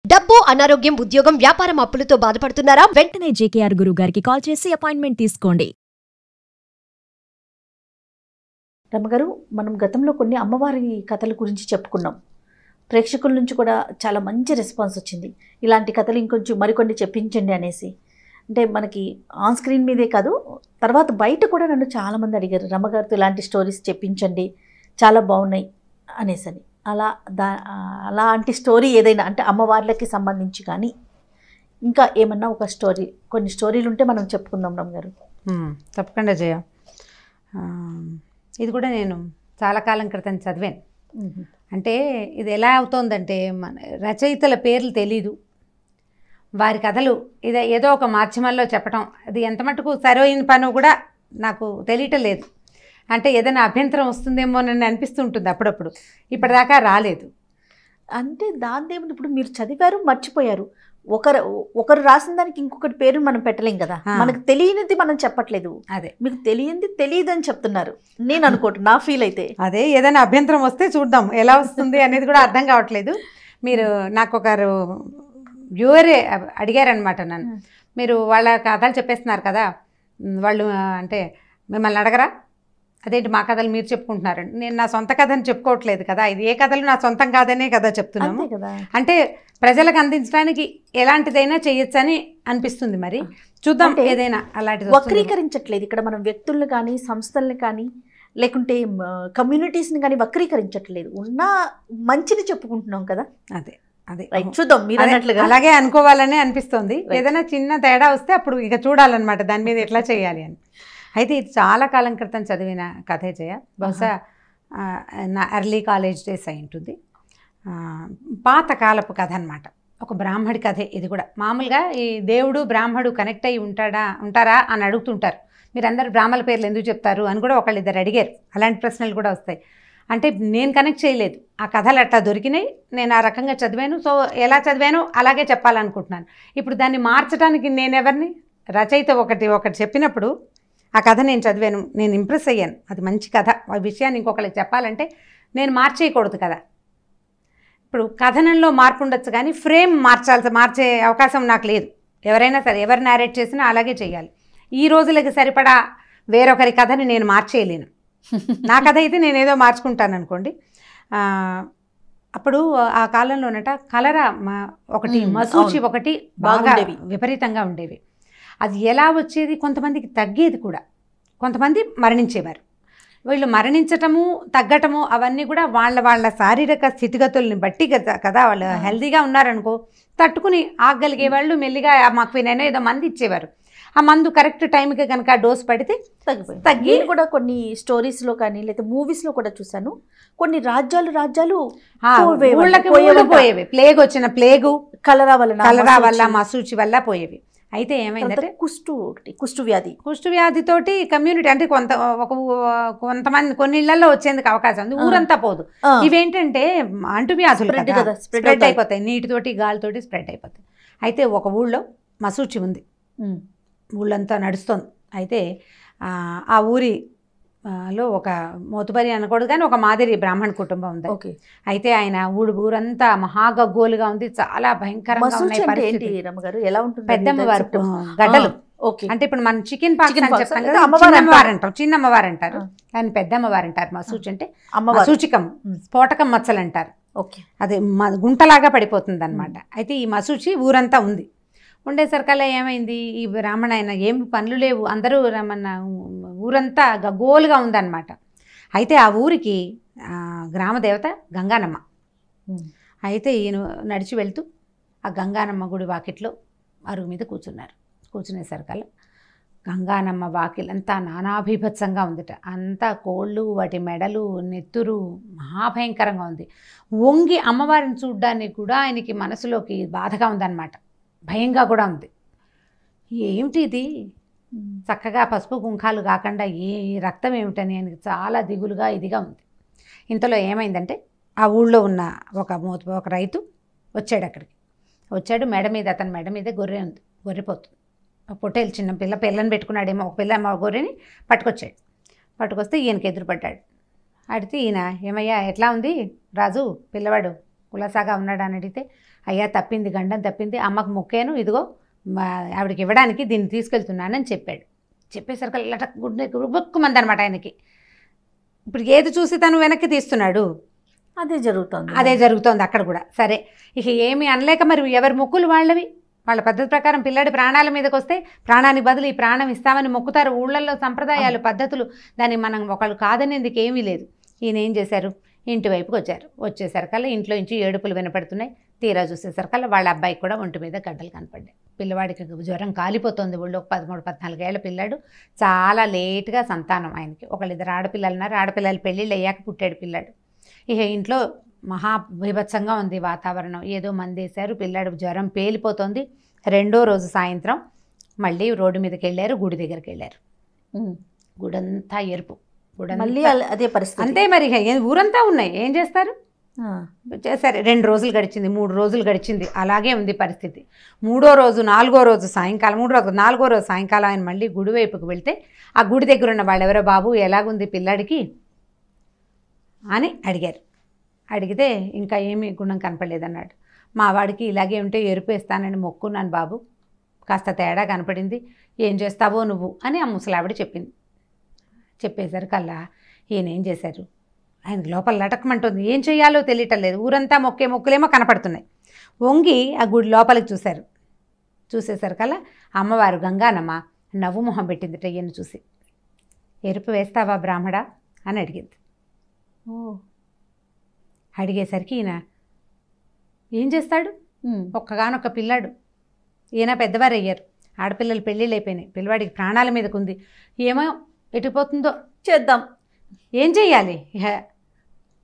డబ్బు, అనారోగ్యం, ఉద్యోగం, వ్యాపారం అప్పులతో బాధపడుతున్నారా? వెంటనే జేకేఆర్ గురువు గారికి కాల్ చేసి అపాయింట్మెంట్ తీసుకోండి. రమ్మగారు, మనం గతంలో కొన్ని అమ్మవారి కథల గురించి చెప్పుకున్నాం. ప్రేక్షకుల నుంచి కూడా చాలా మంచి రెస్పాన్స్ వచ్చింది. ఇలాంటి కథలు ఇంకొంచెం మరికొన్ని చెప్పించండి అనేసి. అంటే మనకి ఆన్ స్క్రీన్ మీదే కాదు, తర్వాత బయట కూడా నన్ను చాలామంది అడిగారు, రమ్మగారితో ఇలాంటి స్టోరీస్ చెప్పించండి, చాలా బాగున్నాయి అనేసని. అలాంటి స్టోరీ ఏదైనా అంటే అమ్మవార్లకి సంబంధించి కానీ ఇంకా ఏమన్నా ఒక స్టోరీ, కొన్ని స్టోరీలు ఉంటే మనం చెప్పుకుందాం రమ్మగారు. తప్పకుండా జయ. ఇది కూడా నేను చాలా కాలం క్రితం చదివాను. అంటే ఇది ఎలా అవుతోందంటే, మన రచయితల పేర్లు తెలీదు, వారి కథలు ఏదో ఒక మాధ్యమాల్లో చెప్పటం, అది ఎంత మటుకు సరైన పని కూడా నాకు తెలియటం లేదు. అంటే ఏదైనా అభ్యంతరం వస్తుందేమోనని అనిపిస్తుంటుంది అప్పుడప్పుడు. ఇప్పటిదాకా రాలేదు. అంటే దాని ఏమిటి, ఇప్పుడు మీరు చదివారు, మర్చిపోయారు. ఒకరు రాసిన దానికి ఇంకొకటి పేరు మనం పెట్టలేం కదా. మనకు తెలియనిది మనం చెప్పట్లేదు, అదే మీకు తెలియంది తెలియదు అని చెప్తున్నారు. నేను అనుకోవట్టు, నా ఫీల్ అయితే అదే. ఏదైనా అభ్యంతరం వస్తే చూద్దాం ఎలా వస్తుంది అనేది కూడా అర్థం కావట్లేదు. మీరు నాకు ఒకరు వ్యూవరే అడిగారనమాట నన్ను, మీరు వాళ్ళ కథలు చెప్పేస్తున్నారు కదా, వాళ్ళు అంటే మిమ్మల్ని అడగరా, అదేంటి మా కథలు మీరు చెప్పుకుంటున్నారండి. నేను నా సొంత కథని చెప్పుకోవట్లేదు కదా, ఇది ఏ కథలు నా సొంతం కాదనే కదా చెప్తున్నాము. అంటే ప్రజలకు అందించడానికి ఎలాంటిదైనా చేయొచ్చని అనిపిస్తుంది. మరి చూద్దాం, ఏదైనా అలాంటిది. వక్రీకరించట్లేదు ఇక్కడ మనం వ్యక్తులను కానీ సంస్థల్ని కానీ లేకుంటే కమ్యూనిటీస్ని కానీ వక్రీకరించట్లేదు, ఉన్న మంచిని చెప్పుకుంటున్నాం కదా. అదే అదే చూద్దాం, మీరు అన్నట్లుగా అలాగే అనుకోవాలని అనిపిస్తుంది. ఏదైనా చిన్న తేడా వస్తే అప్పుడు ఇక చూడాలన్నమాట దాని మీద ఎట్లా చేయాలి అని. అయితే ఇది చాలా కాలం క్రితం చదివిన కథే జయ. బహుశా నా ఎర్లీ కాలేజ్ డేస్ అయి ఉంటుంది. పాతకాలపు కథ అనమాట. ఒక బ్రాహ్మడి కథే ఇది కూడా. మామూలుగా ఈ దేవుడు బ్రాహ్మడు కనెక్ట్ అయ్యి ఉంటారా అని అడుగుతుంటారు. మీరందరూ బ్రాహ్మణ పేర్లు ఎందుకు చెప్తారు అని కూడా ఒకళ్ళిద్దరు అడిగారు. అలాంటి ప్రశ్నలు కూడా వస్తాయి. అంటే నేను కనెక్ట్ చేయలేదు, ఆ కథలు అట్లా దొరికినాయి, నేను ఆ రకంగా చదివాను. సో ఎలా చదివానో అలాగే చెప్పాలనుకుంటున్నాను. ఇప్పుడు దాన్ని మార్చడానికి నేనెవరిని? రచయిత ఒకటి చెప్పినప్పుడు ఆ కథ నేను చదివాను, నేను ఇంప్రెస్ అయ్యాను, అది మంచి కథ, ఆ విషయాన్ని ఇంకొకరికి చెప్పాలంటే నేను మార్చేయకూడదు కదా. ఇప్పుడు కథనంలో మార్పు ఉండొచ్చు కానీ ఫ్రేమ్ మార్చే అవకాశం నాకు లేదు. ఎవరైనా సరే ఎవరు నేరేట్ చేసినా అలాగే చేయాలి. ఈ రోజులకి సరిపడా వేరొకరి కథని నేను మార్చేయలేను. నా కథ అయితే నేను ఏదో మార్చుకుంటాను అనుకోండి. అప్పుడు ఆ కాలంలోనట కలరా ఒకటి, మసూచి ఒకటి బాగా విపరీతంగా ఉండేవి. అది ఎలా వచ్చేది, కొంతమందికి తగ్గేది కూడా, కొంతమంది మరణించేవారు. వీళ్ళు మరణించటము తగ్గటము అవన్నీ కూడా వాళ్ళ శారీరక స్థితిగతుల్ని బట్టి కదా. వాళ్ళు హెల్తీగా ఉన్నారనుకో తట్టుకుని ఆగలిగే వాళ్ళు మెల్లిగా మాకు వినైనా ఏదో మంది ఇచ్చేవారు. ఆ మందు కరెక్ట్ టైంకి కనుక డోస్ పడితే తగ్గి కూడా కొన్ని స్టోరీస్లో కానీ లేదా మూవీస్లో కూడా చూసాను. కొన్ని రాజ్యాలు పోయేవి. ప్లేగ్ వచ్చిన ప్లేగు కలరా వల్ల మసూచి వల్ల పోయేవి. అయితే ఏమైందంటే కుష్టు వ్యాధితోటి కమ్యూనిటీ అంటే కొంతమంది కొన్ని ఇళ్లలో వచ్చేందుకు అవకాశం ఉంది, ఊరంతా పోదు. ఇవేంటంటే అంటువ్యాధులు స్ప్రెడ్ అయిపోతాయి, నీటితోటి గాలితోటి స్ప్రెడ్ అయిపోతాయి. అయితే ఒక ఊళ్ళో మసూచి ఉంది, ఊళ్ళంతా నడుస్తుంది. అయితే ఆ ఊరిలో ఒక మోతుబరి అనకూడదు కానీ ఒక మాదిరి బ్రాహ్మణ కుటుంబం ఉంది. అయితే ఆయన ఊరంతా మహాగగ్గోలుగా ఉంది, చాలా భయంకరంగా ఉన్నాయి పరిస్థితి. పెద్దమ్మవారు గడ్డలు. అంటే ఇప్పుడు మనం చికెన్ పాక్స్ అని చెప్తాం కదా, అమ్మవారు అంటాం, చిన్న అమ్మవారు అంటారు, దాన్ని పెద్దమ్మవారు అంటారు. మసూచి అంటే సూచికం, స్ఫోటకం మచ్చలు అంటారు. అది గుంటలాగా పడిపోతుంది అనమాట. అయితే ఈ మసూచి ఊరంతా ఉంది. ఉండేసరికల్లా ఏమైంది, ఈ బ్రాహ్మణ ఆయన ఏం పనులు లేవు, అందరూ మన ఊరంతా గగ్గోలుగా ఉందన్నమాట. అయితే ఆ ఊరికి గ్రామదేవత గంగానమ్మ. అయితే ఈయన నడిచి వెళ్తూ ఆ గంగానమ్మ గుడి వాకిట్లో అరుగు మీద కూర్చున్నారు. కూర్చునేసరికల్లా గంగానమ్మ వాకిలంతా నానాభీభత్సంగా ఉందిట. అంతా కోళ్ళు, వాటి మెడలు, నెత్తురు మహాభయంకరంగా ఉంది. వంగి అమ్మవారిని చూడ్డానికి కూడా ఆయనకి మనసులోకి బాధగా ఉందన్నమాట, భయంగా కూడా ఉంది. ఏమిటి ఇది, చక్కగా పసుపు కుంకాలు కాకుండా ఏ రక్తం ఏమిటని ఆయనకి చాలా దిగులుగా ఇదిగా ఉంది. ఇంతలో ఏమైందంటే ఆ ఊళ్ళో ఉన్న ఒక రైతు వచ్చాడు. అక్కడికి వచ్చాడు, అతని మెడ మీద గొర్రె ఉంది, గొర్రెపోతుంది. పొట్టేలు చిన్న పిల్లని పెట్టుకున్నాడేమో, ఒక గొర్రెని పట్టుకొచ్చాడు. పట్టుకొస్తే ఈయనకి ఎదురుపడ్డాడు. అడిగితే ఈయన, ఏమయ్యా ఎట్లా ఉంది రాజు పిల్లవాడు కులసాగా ఉన్నాడు అని అడిగితే, అయ్యా తప్పింది, గండం తప్పింది, అమ్మకు మొక్కాను, ఇదిగో ఆవిడకి ఇవ్వడానికి దీన్ని తీసుకెళ్తున్నానని చెప్పాడు. చెప్పేసరికి లటక్ గుబ్బుక్కుమంది అనమాట ఆయనకి. ఇప్పుడు ఏది చూసి తను వెనక్కి తీస్తున్నాడు, అదే జరుగుతోంది అక్కడ కూడా. సరే ఇక ఏమీ అనలేక మరి ఎవరి మొక్కులు వాళ్ళవి, వాళ్ళ పద్ధతి ప్రకారం పిల్లాడి ప్రాణాల మీదకి వస్తే ప్రాణానికి బదులు ఈ ప్రాణం ఇస్తామని మొక్కుతారు. ఊళ్ళల్లో సంప్రదాయాలు, పద్ధతులు, దాన్ని మనం ఒకళ్ళు కాదనేందుకు ఏమీ లేదు. ఈయన ఏం చేశారు, ఇంటి వైపుకి వచ్చారు. వచ్చేసరికల్లా ఇంట్లో నుంచి ఏడుపులు వినపడుతున్నాయి. తీరా చూసేసరికల్లా వాళ్ళ అబ్బాయికి కూడా ఒంటి మీద గడ్డలు కనపడ్డాయి. పిల్లవాడికి జ్వరం కాలిపోతుంది. ఊళ్ళో 13-14 ఏళ్ల పిల్లాడు. చాలా లేటుగా సంతానం ఆయనకి. ఒకళ్ళిద్దరు ఆడపిల్లలు ఉన్నారు. ఆడపిల్లలు పెళ్ళిళ్ళు అయ్యాక పుట్టాడు పిల్లాడు. ఇక ఇంట్లో మహా బీభత్సంగా ఉంది వాతావరణం. ఏదో మందేశారు, పిల్లాడు జ్వరం పేలిపోతుంది. రెండో రోజు సాయంత్రం మళ్ళీ రోడ్డు మీదకి వెళ్ళారు, గుడి దగ్గరికి వెళ్ళారు. గుడంతా ఎరుపు, మళ్ళీ అదే పరిస్థితి. అంతే మరి, ఊరంతా ఉన్నాయి, ఏం చేస్తారు. సరే 2 రోజులు గడిచింది, 3 రోజులు గడిచింది, అలాగే ఉంది పరిస్థితి. 3వ రోజు 4వ రోజు సాయంకాలం, 4వ రోజు సాయంకాలం ఆయన మళ్ళీ గుడి వైపుకి వెళ్తే ఆ గుడి దగ్గర ఉన్న వాళ్ళు, ఎవరో బాబు ఎలాగుంది పిల్లాడికి అని అడిగారు. అడిగితే ఇంకా ఏమీ గుణం కనపడలేదన్నాడు. మా వాడికి ఇలాగే ఉంటే ఎరుపేస్తానని మొక్కున్నాను బాబు, కాస్త తేడా కనపడింది, ఏం చేస్తావో నువ్వు అని ఆ ముసలావిడ చెప్పింది. చెప్పేసరికల్లా ఈయన ఏం చేశారు, ఆయనకు లోపల లటకమంటుంది, ఏం చేయాలో తెలియటం లేదు. ఊరంతా మొక్కులేమో కనపడుతున్నాయి. వంగి ఆ గుడి లోపలికి చూశారు. చూసేసరికల్లా అమ్మవారు గంగానమ్మ నవ్వు మొహం పెట్టిందిట ఈయన చూసి. ఎరుపు వేస్తావా బ్రాహ్మడా అని అడిగింది. అడిగేసరికి ఈయన ఏం చేస్తాడు, ఒక్కగానొక్క పిల్లాడు, ఈయన పెద్దవారు అయ్యారు, ఆడపిల్లలు పెళ్ళిళ్ళు అయిపోయినాయి, పిల్లవాడికి ప్రాణాల మీదకుంది, ఏమో ఎటుపోతుందో చేద్దాం, ఏం చెయ్యాలి.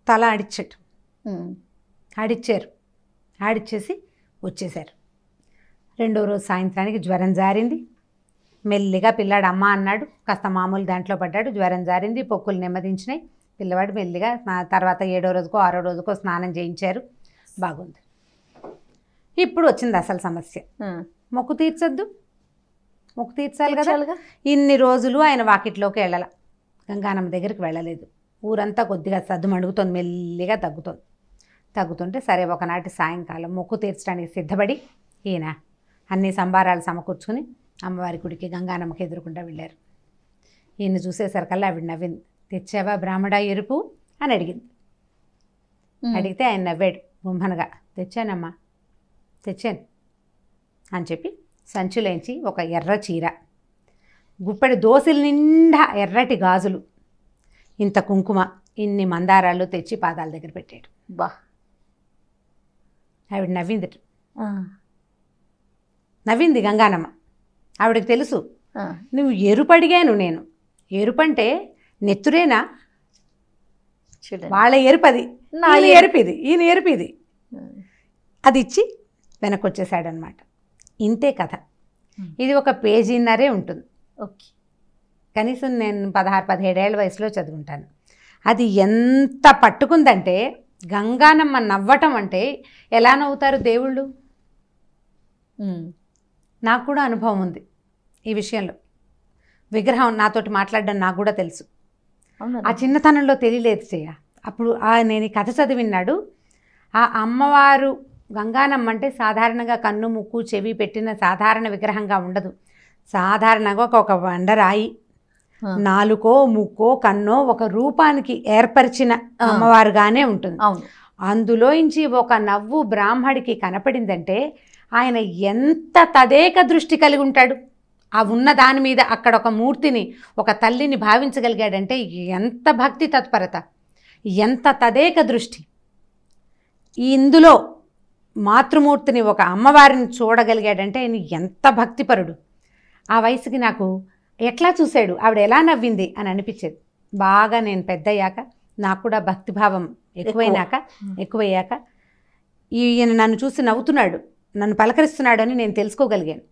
తల ఆడిచ్చాడు. ఆడిచ్చారు. ఆడిచ్చేసి వచ్చేశారు. రెండో రోజు సాయంత్రానికి జ్వరం జారింది. మెల్లిగా పిల్లాడు అమ్మ అన్నాడు, కాస్త మామూలు దాంట్లో పడ్డాడు, జ్వరం జారింది, పొక్కులు నెమ్మదించినాయి. పిల్లవాడు మెల్లిగా తర్వాత 7వ రోజుకో 6వ రోజుకో స్నానం చేయించారు, బాగుంది. ఇప్పుడు వచ్చింది అసలు సమస్య. మొక్కు తీర్చొద్దు, మొక్కు తీర్చాలి కదా. ఇన్ని రోజులు ఆయన వాకిట్లోకి వెళ్ళాల, గంగానమ్మ దగ్గరికి వెళ్ళలేదు. ఊరంతా కొద్దిగా సద్దుమణుగుతోంది, మెల్లిగా తగ్గుతుంటే సరే ఒకనాటి సాయంకాలం మొక్కు తీర్చడానికి సిద్ధపడి ఈయన అన్ని సంబారాలు సమకూర్చుకుని అమ్మవారి గుడికి గంగానమ్మకి ఎదురుకుండా వెళ్ళారు. ఈయన చూసేసరికల్లా ఆవిడ నవ్వింది. తెచ్చావా బ్రాహ్మడా ఎరుపు అని అడిగింది. అడిగితే ఆయన నవ్వాడు గుంభనగా. తెచ్చానమ్మా, తెచ్చాను అని చెప్పి సంచులేంచి ఒక ఎర్ర చీర, గుప్పెడి దోశల నిండా ఎర్రటి గాజులు, ఇంత కుంకుమ, ఇన్ని మందారాలు తెచ్చి పాదాల దగ్గర పెట్టాడు. బా, ఆవిడ నవ్వింది గంగానమ్మ. ఆవిడకి తెలుసు, నువ్వు ఎరుపు అడిగాను నేను. ఎరుపంటే నెత్తురేనా, వాళ్ళ ఎరుపది, ఈయన ఎరుపిది. అది ఇచ్చి వెనక్కి వచ్చేసాడనమాట. ఇంతే కథ. ఇది ఒక పేజీన్నరే ఉంటుంది. ఓకే, కనీసం నేను 16-17 ఏళ్ల వయసులో చదువుకుంటాను. అది ఎంత పట్టుకుందంటే, గంగానమ్మ నవ్వటం అంటే ఎలా నవ్వుతారు దేవుళ్ళు. నాకు కూడా అనుభవం ఉంది ఈ విషయంలో. విగ్రహం నాతోటి మాట్లాడడం నాకు కూడా తెలుసు. ఆ చిన్నతనంలో తెలియలేదు చెయ్య. అప్పుడు నేను ఈ కథ చదివినాడు. ఆ అమ్మవారు గంగానమ్మ అంటే సాధారణంగా కన్ను ముక్కు చెవి పెట్టిన సాధారణ విగ్రహంగా ఉండదు. సాధారణంగా ఒక బండరాయి, నాలుకో ముక్కో కన్నో ఒక రూపానికి ఏర్పరిచిన అమ్మవారుగానే ఉంటుంది. అందులోంచి ఒక నవ్వు బ్రాహ్మడికి కనపడిందంటే ఆయన ఎంత తదేక దృష్టి కలిగి ఉంటాడు. ఆ ఉన్న దాని మీద అక్కడ ఒక మూర్తిని, ఒక తల్లిని భావించగలిగాడంటే ఎంత భక్తి తత్పరత, ఎంత తదేక దృష్టి. ఇందులో మాతృమూర్తిని, ఒక అమ్మవారిని చూడగలిగాడంటే ఆయన ఎంత భక్తిపరుడు. ఆ వయసుకి నాకు ఎట్లా చూశాడు, ఆవిడ ఎలా నవ్వింది అని అనిపించేది. బాగా నేను పెద్దయ్యాక, నాకు కూడా భక్తిభావం ఎక్కువయ్యాక ఈయన నన్ను చూసి నవ్వుతున్నాడు, నన్ను పలకరిస్తున్నాడు అని నేను తెలుసుకోగలిగాను.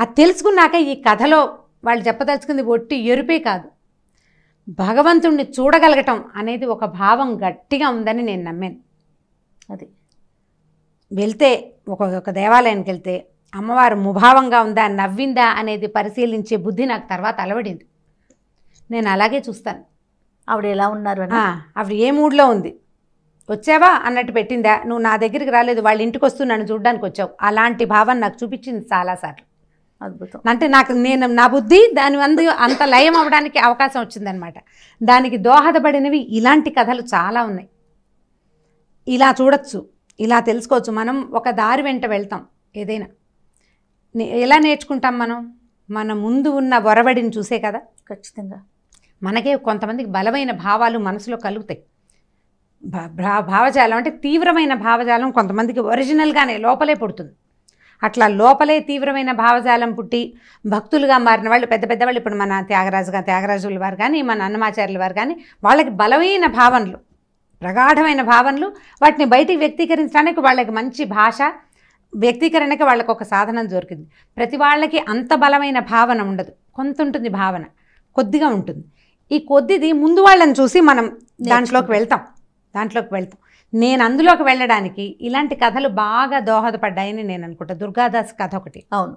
అది తెలుసుకున్నాక ఈ కథలో వాళ్ళు చెప్పదలుచుకుంది ఒట్టి ఎరుపే కాదు, భగవంతుణ్ణి చూడగలగటం అనేది ఒక భావం గట్టిగా ఉందని నేను నమ్మాను. అది వెళ్తే ఒక దేవాలయానికి వెళ్తే అమ్మవారు ముభావంగా ఉందా, నవ్విందా అనేది పరిశీలించే బుద్ధి నాకు తర్వాత అలవడింది. నేను అలాగే చూస్తాను. ఆవిడ ఎలా ఉన్నారు, ఆవిడ ఏ మూడ్లో ఉంది, వచ్చావా అన్నట్టు పెట్టిందా, నువ్వు నా దగ్గరికి రాలేదు, వాళ్ళ ఇంటికి వస్తూ నన్ను చూడడానికి వచ్చావు, అలాంటి భావన నాకు చూపించింది చాలాసార్లు. అద్భుతం. అంటే నా బుద్ధి దాని అంత లయం అవ్వడానికి అవకాశం వచ్చిందనమాట. దానికి దోహదపడినవి ఇలాంటి కథలు చాలా ఉన్నాయి. ఇలా చూడొచ్చు, ఇలా తెలుసుకోవచ్చు. మనం ఒక దారి వెంట వెళ్తాం. ఏదైనా ఎలా నేర్చుకుంటాం మనం? మన ముందు ఉన్న ఒరవడిని చూసే కదా. ఖచ్చితంగా. మనకే కొంతమందికి బలమైన భావాలు మనసులో కలుగుతాయి. భావజాలం అంటే తీవ్రమైన భావజాలం కొంతమందికి ఒరిజినల్గానే లోపలే పుడుతుంది. అట్లా లోపలే తీవ్రమైన భావజాలం పుట్టి భక్తులుగా మారిన వాళ్ళు పెద్ద పెద్దవాళ్ళు, ఇప్పుడు మన త్యాగరాజుల వారు కానీ, మన అన్నమాచార్యుల వారు కానీ, వాళ్ళకి బలమైన భావనలు, ప్రగాఢమైన భావనలు, వాటిని బయటికి వ్యక్తీకరించడానికి వాళ్ళకి మంచి భాష, వ్యక్తీకరణకి వాళ్ళకి ఒక సాధనం దొరికింది. ప్రతి వాళ్ళకి అంత బలమైన భావన ఉండదు, కొంత ఉంటుంది భావన, కొద్దిగా ఉంటుంది. ఈ కొద్దిది ముందు వాళ్ళని చూసి మనం దాంట్లోకి వెళ్తాం. నేను అందులోకి వెళ్ళడానికి ఇలాంటి కథలు బాగా దోహదపడ్డాయని నేను అనుకుంటా. దుర్గాదాస్ కథ ఒకటి, అవును.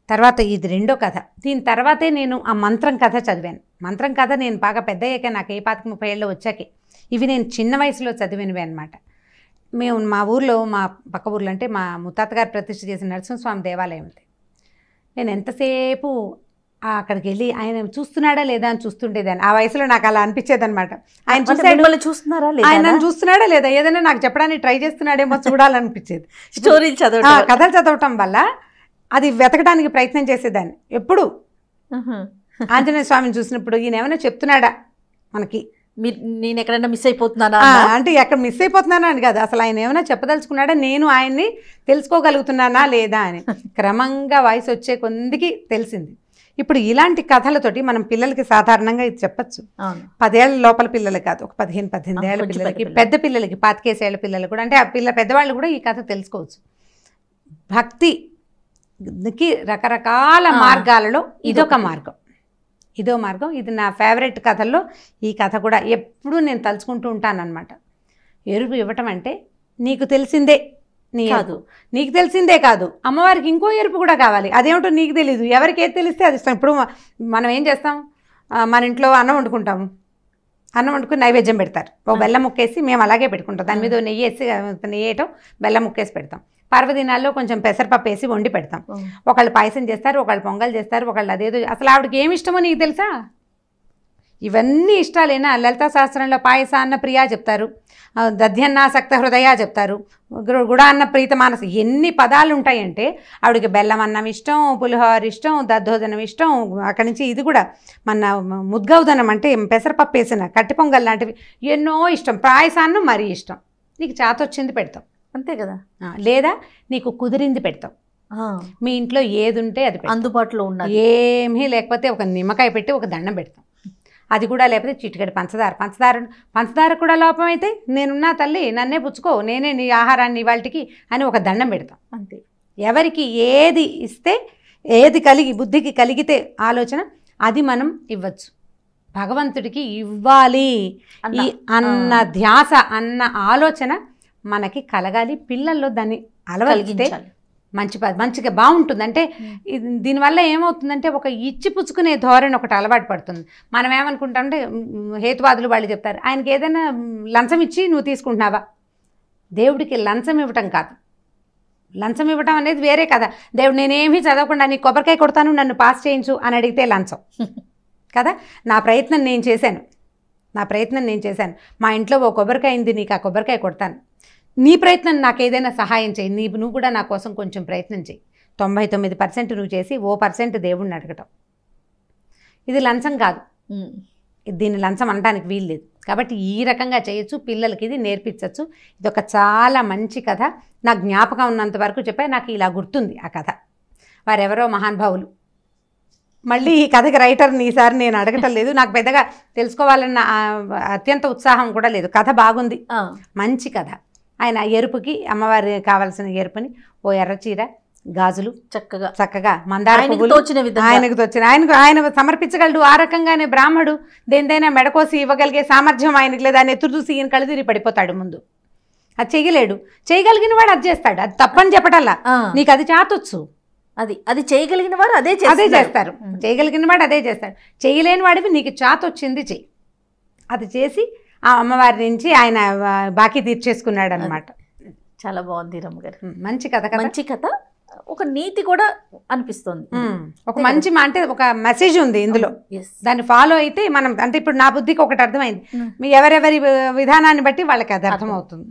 తర్వాత ఇది రెండో కథ. దీని తర్వాతే నేను ఆ మంత్రం కథ చదివాను. మంత్రం కథ నేను బాగా పెద్ద అయ్యాక, నాకు 25-30 ఏళ్ళు వచ్చాకే. ఇవి నేను చిన్న వయసులో చదివినవి అనమాట. మేము మా ఊర్లో, మా పక్క ఊర్లో అంటే మా ముత్తాత గారు ప్రతిష్ఠ చేసిన నరసింహస్వామి దేవాలయం ఉంది. నేను ఎంతసేపు అక్కడికి వెళ్ళి ఆయన చూస్తున్నాడా లేదా అని చూస్తుండేదాన్ని. ఆ వయసులో నాకు అలా అనిపించేది అనమాట. ఆయన చూస్తున్నారా, ఆయన చూస్తున్నాడా లేదా, ఏదైనా నాకు చెప్పడానికి ట్రై చేస్తున్నాడేమో చూడాలనిపించేది. స్టోరీలు చదవటం, కథలు చదవటం వల్ల అది వెతకడానికి ప్రయత్నం చేసేదాన్ని. ఎప్పుడు ఆంజనేయ స్వామిని చూసినప్పుడు ఈయన ఏమైనా చెప్తున్నాడా మనకి, నేను ఎక్కడైనా మిస్ అయిపోతున్నానా అంటే ఎక్కడ మిస్ అయిపోతున్నానా అని కాదు, అసలు ఆయన ఏమైనా చెప్పదలుచుకున్నాడా, నేను ఆయన్ని తెలుసుకోగలుగుతున్నానా లేదా అని. క్రమంగా వయసు వచ్చే కొందికి తెలిసింది. ఇప్పుడు ఇలాంటి కథలతోటి మనం పిల్లలకి సాధారణంగా ఇది చెప్పచ్చు. 10 ఏళ్ల లోపల పిల్లలు కాదు, ఒక 15-18 ఏళ్ల పిల్లలకి, పెద్ద పిల్లలకి 25 ఏళ్ల పిల్లలు కూడా, అంటే ఆ పెద్దవాళ్ళు కూడా ఈ కథ తెలుసుకోవచ్చు. భక్తికి రకరకాల మార్గాలలో ఇదొక మార్గం. ఇది నా ఫేవరెట్ కథల్లో ఈ కథ కూడా ఎప్పుడూ నేను తలుచుకుంటూ ఉంటానన్నమాట. ఎరుపు ఇవ్వటం అంటే నీకు తెలిసిందే నీకు తెలిసిందే కాదు, అమ్మవారికి ఇంకో ఎరుపు కూడా కావాలి. అదేమిటో నీకు తెలీదు, ఎవరికి ఏది తెలిస్తే అది ఇష్టం. ఇప్పుడు మనం ఏం చేస్తాం, మన ఇంట్లో అన్నం వండుకుంటాము, అన్నం వండుకుని నైవేద్యం పెడతారు, ఓ బెల్లం ముక్కేసి మేము అలాగే పెట్టుకుంటాం. దాని మీద నెయ్యి వేయటం, బెల్లం ముక్కేసి పెడతాం. పర్వదినాల్లో కొంచెం పెసరపప్పు వేసి వండి పెడతాం. ఒకళ్ళు పాయసం చేస్తారు, ఒకళ్ళు పొంగల్ చేస్తారు, ఒకళ్ళు అదేదో. అసలు ఆవిడకి ఏమి ఇష్టమో నీకు తెలుసా? ఇవన్నీ ఇష్టాలేనా? లలితా శాస్త్రంలో పాయసాన్న ప్రియా చెప్తారు, దధ్యన్నాసక్త హృదయ చెప్తారు, గుడాన్న ప్రీత మానస, ఎన్ని పదాలు ఉంటాయంటే ఆవిడకి బెల్లం అన్నం ఇష్టం, పులిహోర ఇష్టం, దద్దోజనం ఇష్టం. అక్కడి నుంచి ఇది కూడా మన ముద్గౌదనం అంటే పెసరపప్పు వేసిన కట్టి పొంగల్ లాంటివి ఎన్నో ఇష్టం. పాయసాన్నం మరీ ఇష్టం. నీకు చాతొచ్చింది పెడతాం, అంతే కదా. లేదా నీకు కుదిరింది పెడతాం. మీ ఇంట్లో ఏది ఉంటే అది అందుబాటులో ఉన్నది, ఏమీ లేకపోతే ఒక నిమ్మకాయ పెట్టి ఒక దండం పెడతాం. అది కూడా లేకపోతే చిటికెడు పంచదార కూడా లోపం అయితే నేనున్నా తల్లి, నన్నే పుచ్చుకో, నేనే నీ ఆహారాన్ని ఇవాళకి అని ఒక దండం పెడతాం. అంతే. ఎవరికి ఏది ఇస్తే, ఏది బుద్ధికి కలిగితే ఆలోచన, అది మనం ఇవ్వచ్చు. భగవంతుడికి ఇవ్వాలి అన్న ధ్యాస, అన్న ఆలోచన మనకి కలగాలి. పిల్లల్లో దాన్ని అలవలిగితే మంచిగా బాగుంటుంది. అంటే దీనివల్ల ఏమవుతుందంటే ఒక ఇచ్చి పుచ్చుకునే ధోరణి ఒకటి అలవాటు పడుతుంది. మనం ఏమనుకుంటామంటే, హేతువాదులు వాళ్ళు చెప్తారు, ఆయనకి ఏదైనా లంచం ఇచ్చి నువ్వు తీసుకుంటున్నావా? దేవుడికి లంచం ఇవ్వటం కాదు, లంచం ఇవ్వటం అనేది వేరే కదా. దేవుడు నేనేమీ చదవకుండా నీకు కొబ్బరికాయ కొడతాను, నన్ను పాస్ చేయించు అని అడిగితే లంచం కదా. నా ప్రయత్నం నేను చేశాను. మా ఇంట్లో ఓ కొబ్బరికాయ అయింది, నీకు ఆ కొబ్బరికాయ కొడతాను. నీ ప్రయత్నం నాకు ఏదైనా సహాయం చేయి, నువ్వు కూడా నా కోసం కొంచెం ప్రయత్నం చేయి. 99% నువ్వు చేసి 1% దేవుడిని అడగటం, ఇది లంచం కాదు. దీన్ని లంచం అనడానికి వీలు లేదు. కాబట్టి ఈ రకంగా చేయొచ్చు, పిల్లలకి ఇది నేర్పించవచ్చు. ఇది ఒక చాలా మంచి కథ. నాకు జ్ఞాపకం ఉన్నంత వరకు చెప్పా, నాకు ఇలా గుర్తుంది ఆ కథ. వారెవరో మహానుభావులు. మళ్ళీ ఈ కథకి రైటర్ని ఈసారి నేను అడగటం లేదు, నాకు పెద్దగా తెలుసుకోవాలన్న అత్యంత ఉత్సాహం కూడా లేదు. కథ బాగుంది, మంచి కథ. ఆయన ఎరుపుకి, అమ్మవారి కావాల్సిన ఎరుపుని ఓ ఎర్ర చీర, గాజులు, చక్కగా మందార పువ్వులు ఆయనకు తోచిన, ఆయన సమర్పించగలడు. ఆ రకంగానే బ్రాహ్మడు దేనిదైనా మెడకోసి ఇవ్వగలిగే సామర్థ్యం ఆయనకి లేదు. ఆయన ఎత్తురు చూసి ఈయన కళ్ళుదిరి పడిపోతాడు ముందు. అది చేయలేడు. చేయగలిగిన వాడు అది చేస్తాడు, అది తప్పని చెప్పటల్లా. నీకు అది చాతొచ్చు, అది చేయగలిగిన వారు అదే చేస్తారు. చేయగలిగిన వాడు అదే చేస్తాడు. చేయలేని వాడివి నీకు చాతొచ్చింది చెయ్యి. అది చేసి ఆ అమ్మవారి నుంచి ఆయన బాకీ తీర్చేసుకున్నాడు అనమాట. చాలా బాగుంది రమ్మగారు, మంచి కథ కదా. మంచి కథ, ఒక నీతి కూడా అనిపిస్తుంది, ఒక మంచి అంటే ఒక మెసేజ్ ఉంది ఇందులో. దాన్ని ఫాలో అయితే మనం అంటే ఇప్పుడు నా బుద్ధికి ఒకటి అర్థమైంది, మీ ఎవరెవరి విధానాన్ని బట్టి వాళ్ళకి అది అర్థమవుతుంది.